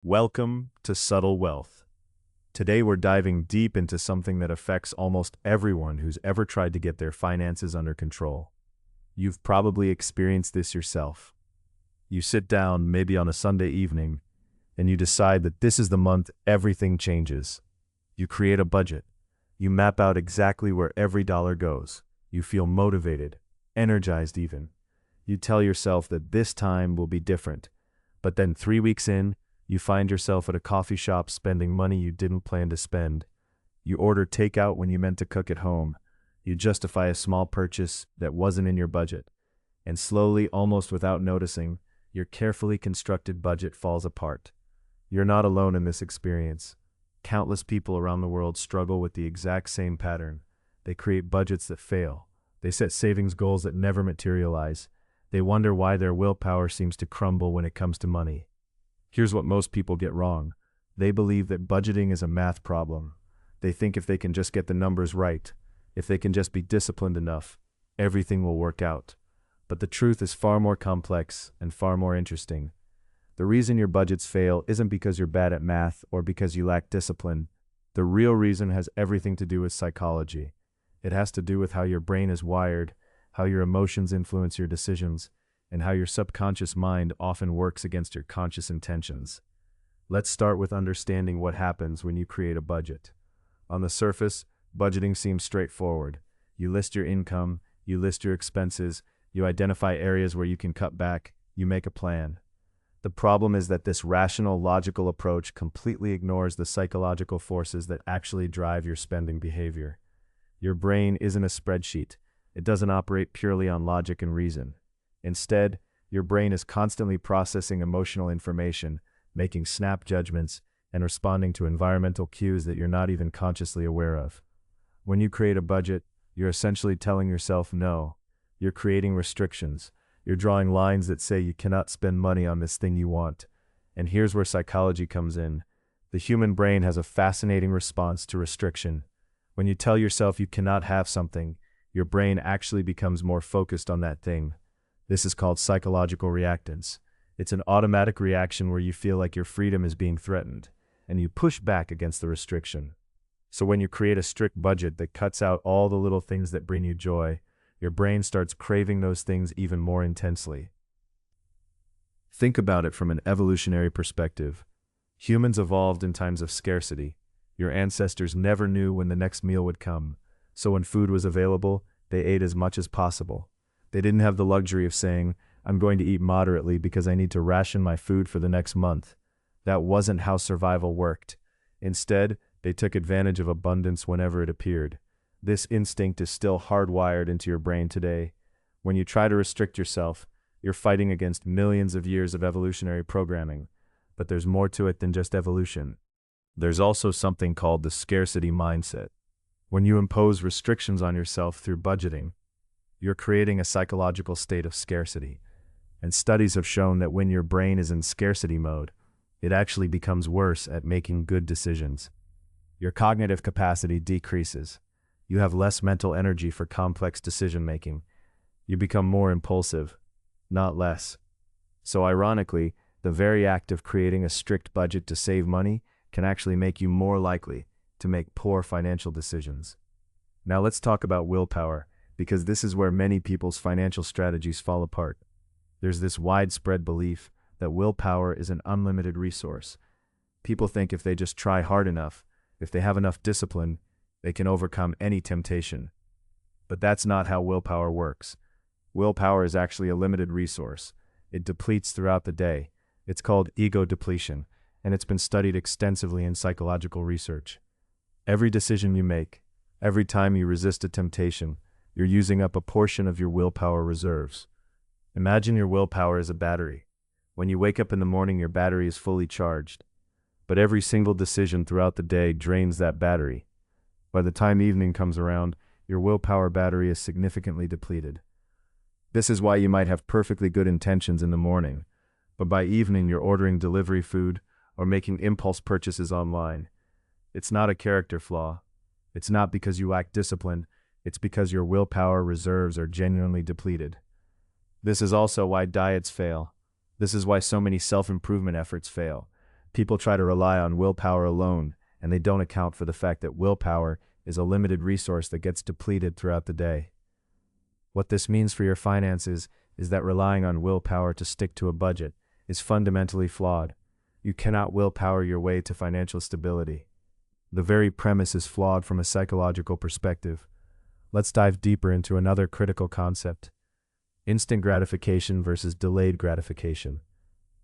Welcome to Subtle Wealth. Today we're diving deep into something that affects almost everyone who's ever tried to get their finances under control. You've probably experienced this yourself. You sit down, maybe on a Sunday evening, and you decide that this is the month everything changes. You create a budget. You map out exactly where every dollar goes. You feel motivated, energized even. You tell yourself that this time will be different. But then 3 weeks in, you find yourself at a coffee shop spending money you didn't plan to spend. You order takeout when you meant to cook at home. You justify a small purchase that wasn't in your budget. And slowly, almost without noticing, your carefully constructed budget falls apart. You're not alone in this experience. Countless people around the world struggle with the exact same pattern. They create budgets that fail. They set savings goals that never materialize. They wonder why their willpower seems to crumble when it comes to money. Here's what most people get wrong. They believe that budgeting is a math problem. They think if they can just get the numbers right, if they can just be disciplined enough, everything will work out. But the truth is far more complex and far more interesting. The reason your budgets fail isn't because you're bad at math or because you lack discipline. The real reason has everything to do with psychology. It has to do with how your brain is wired, how your emotions influence your decisions, and how your subconscious mind often works against your conscious intentions. Let's start with understanding what happens when you create a budget. On the surface, budgeting seems straightforward. You list your income, you list your expenses, you identify areas where you can cut back, you make a plan. The problem is that this rational, logical approach completely ignores the psychological forces that actually drive your spending behavior. Your brain isn't a spreadsheet. It doesn't operate purely on logic and reason. Instead, your brain is constantly processing emotional information, making snap judgments, and responding to environmental cues that you're not even consciously aware of. When you create a budget, you're essentially telling yourself no. You're creating restrictions. You're drawing lines that say you cannot spend money on this thing you want. And here's where psychology comes in. The human brain has a fascinating response to restriction. When you tell yourself you cannot have something, your brain actually becomes more focused on that thing. This is called psychological reactance. It's an automatic reaction where you feel like your freedom is being threatened, and you push back against the restriction. So when you create a strict budget that cuts out all the little things that bring you joy, your brain starts craving those things even more intensely. Think about it from an evolutionary perspective. Humans evolved in times of scarcity. Your ancestors never knew when the next meal would come, so when food was available, they ate as much as possible. They didn't have the luxury of saying, I'm going to eat moderately because I need to ration my food for the next month. That wasn't how survival worked. Instead, they took advantage of abundance whenever it appeared. This instinct is still hardwired into your brain today. When you try to restrict yourself, you're fighting against millions of years of evolutionary programming. But there's more to it than just evolution. There's also something called the scarcity mindset. When you impose restrictions on yourself through budgeting, you're creating a psychological state of scarcity. And studies have shown that when your brain is in scarcity mode, it actually becomes worse at making good decisions. Your cognitive capacity decreases. You have less mental energy for complex decision-making. You become more impulsive, not less. So ironically, the very act of creating a strict budget to save money can actually make you more likely to make poor financial decisions. Now let's talk about willpower, because this is where many people's financial strategies fall apart. There's this widespread belief that willpower is an unlimited resource. People think if they just try hard enough, if they have enough discipline, they can overcome any temptation. But that's not how willpower works. Willpower is actually a limited resource. It depletes throughout the day. It's called ego depletion, and it's been studied extensively in psychological research. Every decision you make, every time you resist a temptation, you're using up a portion of your willpower reserves. Imagine your willpower as a battery. When you wake up in the morning, your battery is fully charged. But every single decision throughout the day drains that battery. By the time evening comes around, your willpower battery is significantly depleted. This is why you might have perfectly good intentions in the morning, but by evening you're ordering delivery food or making impulse purchases online. It's not a character flaw. It's not because you lack discipline. It's because your willpower reserves are genuinely depleted. This is also why diets fail. This is why so many self-improvement efforts fail. People try to rely on willpower alone, and they don't account for the fact that willpower is a limited resource that gets depleted throughout the day. What this means for your finances is that relying on willpower to stick to a budget is fundamentally flawed. You cannot willpower your way to financial stability. The very premise is flawed from a psychological perspective. Let's dive deeper into another critical concept: instant gratification versus delayed gratification.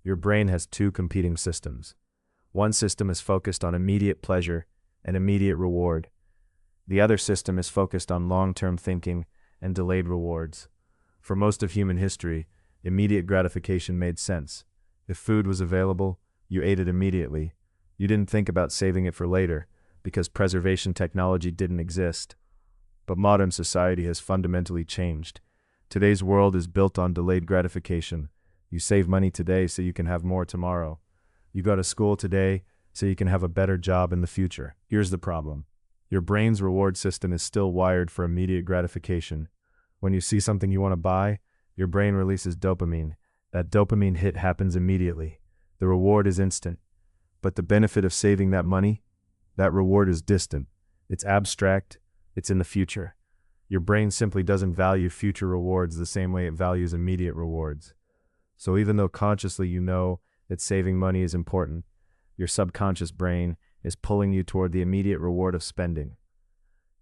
Your brain has two competing systems. One system is focused on immediate pleasure and immediate reward. The other system is focused on long-term thinking and delayed rewards. For most of human history, immediate gratification made sense. If food was available, you ate it immediately. You didn't think about saving it for later, because preservation technology didn't exist. But modern society has fundamentally changed. Today's world is built on delayed gratification. You save money today so you can have more tomorrow. You go to school today so you can have a better job in the future. Here's the problem. Your brain's reward system is still wired for immediate gratification. When you see something you want to buy, your brain releases dopamine. That dopamine hit happens immediately. The reward is instant. But the benefit of saving that money, that reward is distant. It's abstract. It's in the future. Your brain simply doesn't value future rewards the same way it values immediate rewards. So even though consciously you know that saving money is important, your subconscious brain is pulling you toward the immediate reward of spending.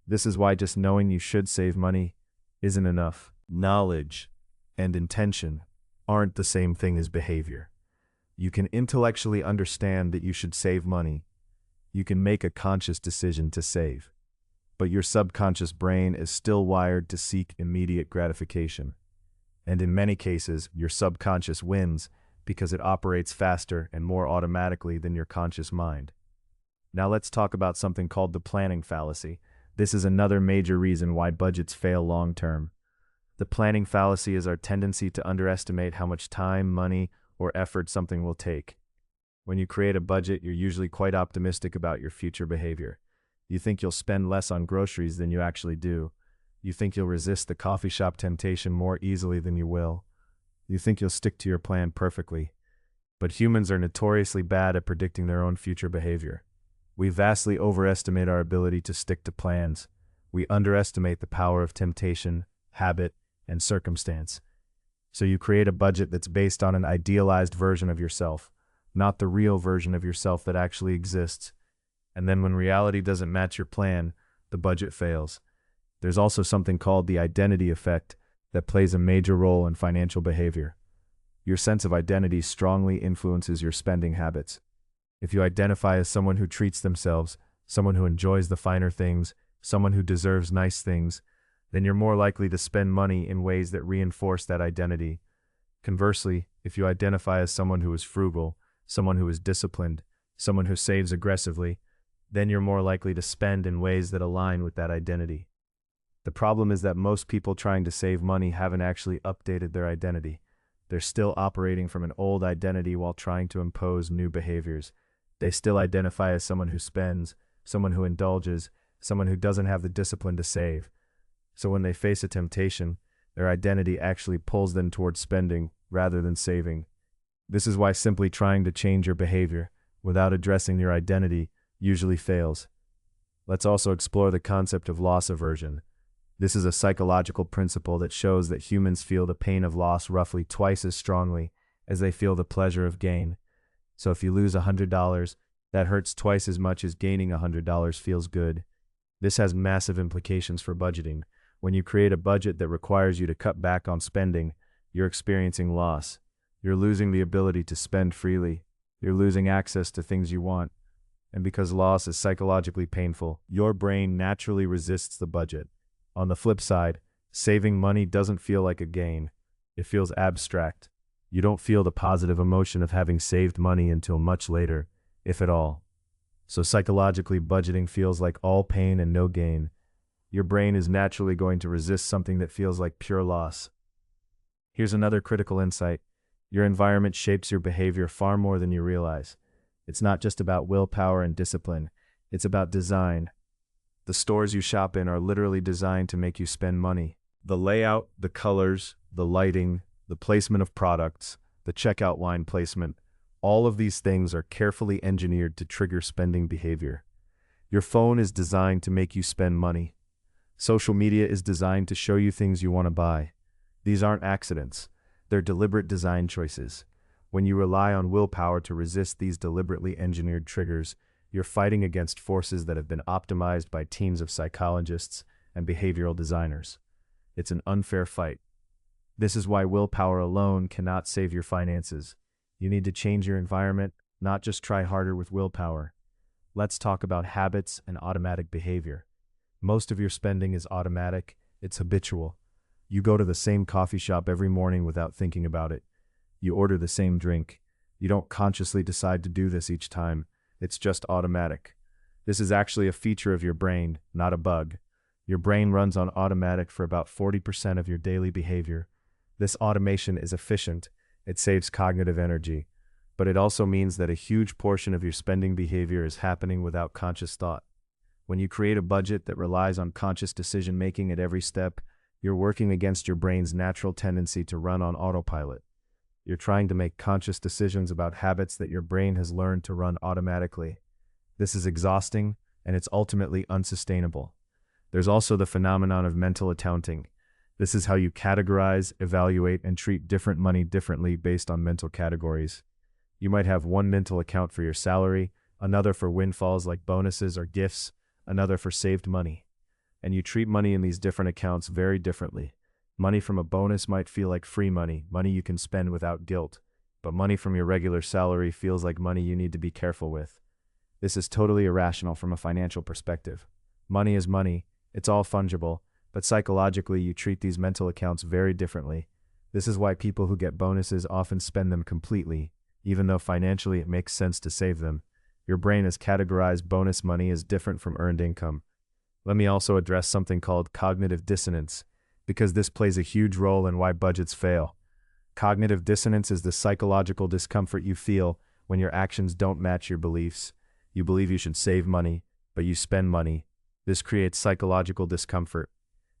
This is why just knowing you should save money isn't enough. Knowledge and intention aren't the same thing as behavior. You can intellectually understand that you should save money. You can make a conscious decision to save. But your subconscious brain is still wired to seek immediate gratification. And in many cases, your subconscious wins because it operates faster and more automatically than your conscious mind. Now let's talk about something called the planning fallacy. This is another major reason why budgets fail long term. The planning fallacy is our tendency to underestimate how much time, money, or effort something will take. When you create a budget, you're usually quite optimistic about your future behavior. You think you'll spend less on groceries than you actually do. You think you'll resist the coffee shop temptation more easily than you will. You think you'll stick to your plan perfectly. But humans are notoriously bad at predicting their own future behavior. We vastly overestimate our ability to stick to plans. We underestimate the power of temptation, habit, and circumstance. So you create a budget that's based on an idealized version of yourself, not the real version of yourself that actually exists. And then when reality doesn't match your plan, the budget fails. There's also something called the identity effect that plays a major role in financial behavior. Your sense of identity strongly influences your spending habits. If you identify as someone who treats themselves, someone who enjoys the finer things, someone who deserves nice things, then you're more likely to spend money in ways that reinforce that identity. Conversely, if you identify as someone who is frugal, someone who is disciplined, someone who saves aggressively, then you're more likely to spend in ways that align with that identity. The problem is that most people trying to save money haven't actually updated their identity. They're still operating from an old identity while trying to impose new behaviors. They still identify as someone who spends, someone who indulges, someone who doesn't have the discipline to save. So when they face a temptation, their identity actually pulls them towards spending rather than saving. This is why simply trying to change your behavior without addressing your identity usually fails. Let's also explore the concept of loss aversion. This is a psychological principle that shows that humans feel the pain of loss roughly twice as strongly as they feel the pleasure of gain. So if you lose $100, that hurts twice as much as gaining $100 feels good. This has massive implications for budgeting. When you create a budget that requires you to cut back on spending, you're experiencing loss. You're losing the ability to spend freely. You're losing access to things you want. And because loss is psychologically painful, your brain naturally resists the budget. On the flip side, saving money doesn't feel like a gain. It feels abstract. You don't feel the positive emotion of having saved money until much later, if at all. So psychologically, budgeting feels like all pain and no gain. Your brain is naturally going to resist something that feels like pure loss. Here's another critical insight. Your environment shapes your behavior far more than you realize. It's not just about willpower and discipline. It's about design. The stores you shop in are literally designed to make you spend money. The layout, the colors, the lighting, the placement of products, the checkout line placement, All of these things are carefully engineered to trigger spending behavior. Your phone is designed to make you spend money. Social media is designed to show you things you want to buy. These aren't accidents. They're deliberate design choices. When you rely on willpower to resist these deliberately engineered triggers, you're fighting against forces that have been optimized by teams of psychologists and behavioral designers. It's an unfair fight. This is why willpower alone cannot save your finances. You need to change your environment, not just try harder with willpower. Let's talk about habits and automatic behavior. Most of your spending is automatic, it's habitual. You go to the same coffee shop every morning without thinking about it. You order the same drink. You don't consciously decide to do this each time. It's just automatic. This is actually a feature of your brain, not a bug. Your brain runs on automatic for about 40% of your daily behavior. This automation is efficient. It saves cognitive energy. But it also means that a huge portion of your spending behavior is happening without conscious thought. When you create a budget that relies on conscious decision-making at every step, you're working against your brain's natural tendency to run on autopilot. You're trying to make conscious decisions about habits that your brain has learned to run automatically. This is exhausting, and it's ultimately unsustainable. There's also the phenomenon of mental accounting. This is how you categorize, evaluate, and treat different money differently based on mental categories. You might have one mental account for your salary, another for windfalls like bonuses or gifts, another for saved money. And you treat money in these different accounts very differently. Money from a bonus might feel like free money, money you can spend without guilt, but money from your regular salary feels like money you need to be careful with. This is totally irrational from a financial perspective. Money is money, it's all fungible, but psychologically you treat these mental accounts very differently. This is why people who get bonuses often spend them completely, even though financially it makes sense to save them. Your brain has categorized bonus money as different from earned income. Let me also address something called cognitive dissonance, because this plays a huge role in why budgets fail. Cognitive dissonance is the psychological discomfort you feel when your actions don't match your beliefs. You believe you should save money, but you spend money. This creates psychological discomfort.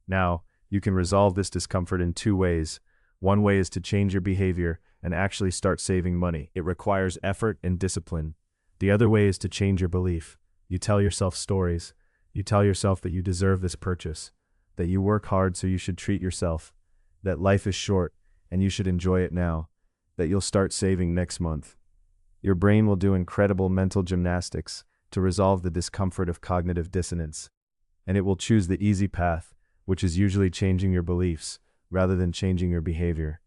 Now, you can resolve this discomfort in two ways. One way is to change your behavior and actually start saving money. It requires effort and discipline. The other way is to change your belief. You tell yourself stories. You tell yourself that you deserve this purchase, that you work hard so you should treat yourself, that life is short and you should enjoy it now, that you'll start saving next month. Your brain will do incredible mental gymnastics to resolve the discomfort of cognitive dissonance, and it will choose the easy path, which is usually changing your beliefs rather than changing your behavior.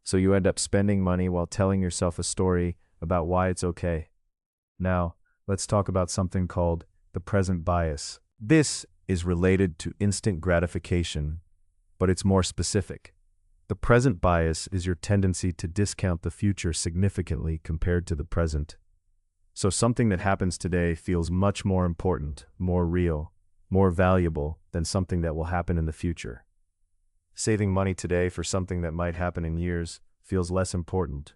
So you end up spending money while telling yourself a story about why it's okay. Now, let's talk about something called the present bias. This is related to instant gratification, but it's more specific. The present bias is your tendency to discount the future significantly compared to the present. So something that happens today feels much more important, more real, more valuable than something that will happen in the future. Saving money today for something that might happen in years feels less important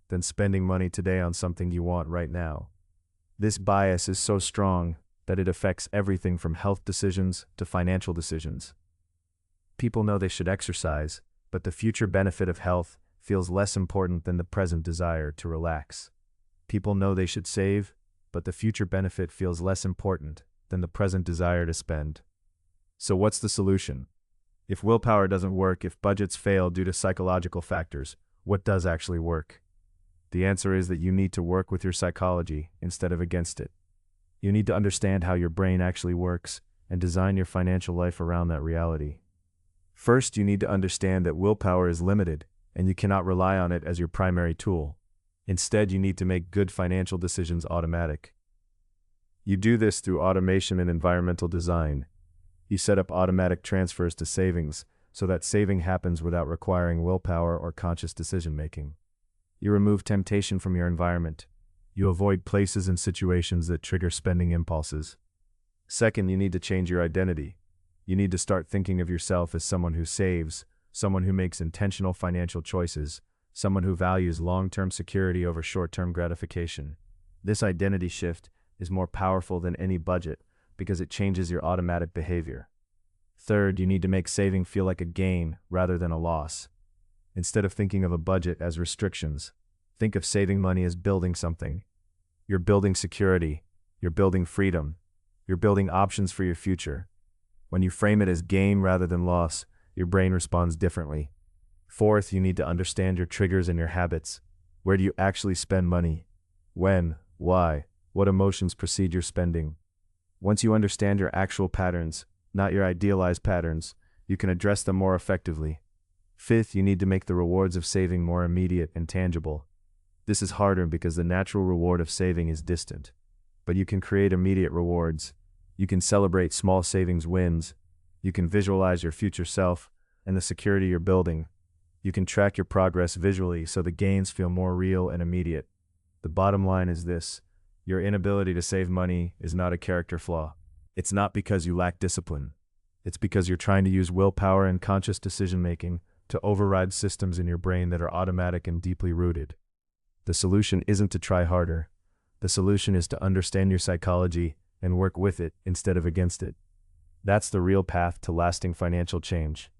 than spending money today on something you want right now. This bias is so strong that it affects everything from health decisions to financial decisions. People know they should exercise, but the future benefit of health feels less important than the present desire to relax. People know they should save, but the future benefit feels less important than the present desire to spend. So what's the solution? If willpower doesn't work, if budgets fail due to psychological factors, what does actually work? The answer is that you need to work with your psychology instead of against it. You need to understand how your brain actually works and design your financial life around that reality. First, you need to understand that willpower is limited and you cannot rely on it as your primary tool. Instead, you need to make good financial decisions automatic. You do this through automation and environmental design. You set up automatic transfers to savings so that saving happens without requiring willpower or conscious decision-making. You remove temptation from your environment. You avoid places and situations that trigger spending impulses. Second, you need to change your identity. You need to start thinking of yourself as someone who saves, someone who makes intentional financial choices, someone who values long-term security over short-term gratification. This identity shift is more powerful than any budget because it changes your automatic behavior. Third, you need to make saving feel like a gain rather than a loss. Instead of thinking of a budget as restrictions, Think of saving money as building something. You're building security. You're building freedom. You're building options for your future. When you frame it as gain rather than loss, your brain responds differently. Fourth, you need to understand your triggers and your habits. Where do you actually spend money? When? Why? What emotions precede your spending? Once you understand your actual patterns, not your idealized patterns, you can address them more effectively. Fifth, you need to make the rewards of saving more immediate and tangible. This is harder because the natural reward of saving is distant. But you can create immediate rewards. You can celebrate small savings wins. You can visualize your future self and the security you're building. You can track your progress visually so the gains feel more real and immediate. The bottom line is this: your inability to save money is not a character flaw. It's not because you lack discipline. It's because you're trying to use willpower and conscious decision-making to override systems in your brain that are automatic and deeply rooted. The solution isn't to try harder. The solution is to understand your psychology and work with it instead of against it. That's the real path to lasting financial change.